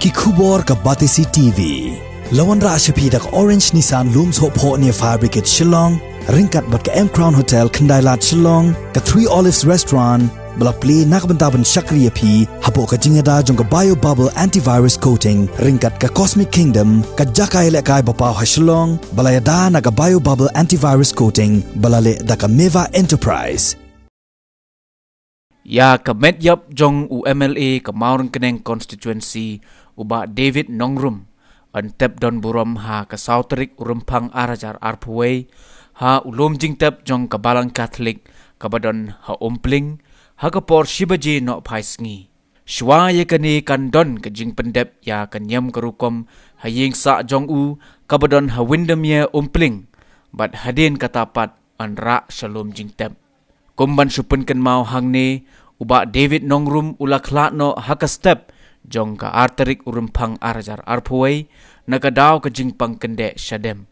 ki khubor ka Batisi TV. Lawan ra ashapi dak Orange Nissan Looms Hope Ho near Fire Brigade Shillong, ringkat bat ka M Crown Hotel Kendailat Shillong, ka Three Olives Restaurant, balak play nakbentaban Shakriya P, hapo ka jingada jong ka Bio Bubble Antivirus Coating, ringkat ka Cosmic Kingdom, ka Jakai Lekai Bapaw ha Shillong, balayada na ka Bio Bubble Antivirus Coating, balale da ka Meva Enterprise. Ya ka medyap jong UMLA ka Mawryngkneng constituency uba David Nongrum antep don buram ha ka Tarik Rymphang arajar arpway ha ulom jingtep jong ka Balang Catholic ka badon ha umpling ha ka por shibaji no phaisngi shwa ye kani kan don ka jing pendep ya kan yam karukom ha ying sa jong u ka badon ha windem ye umpling bat hadin katapat an ra shalom jingtep kumban supun kan mau hang ni uba David Nongrum ula khla no haka step jong ka Tarik Rymphang arajar arpway nakadaw ka jingpang kende shadem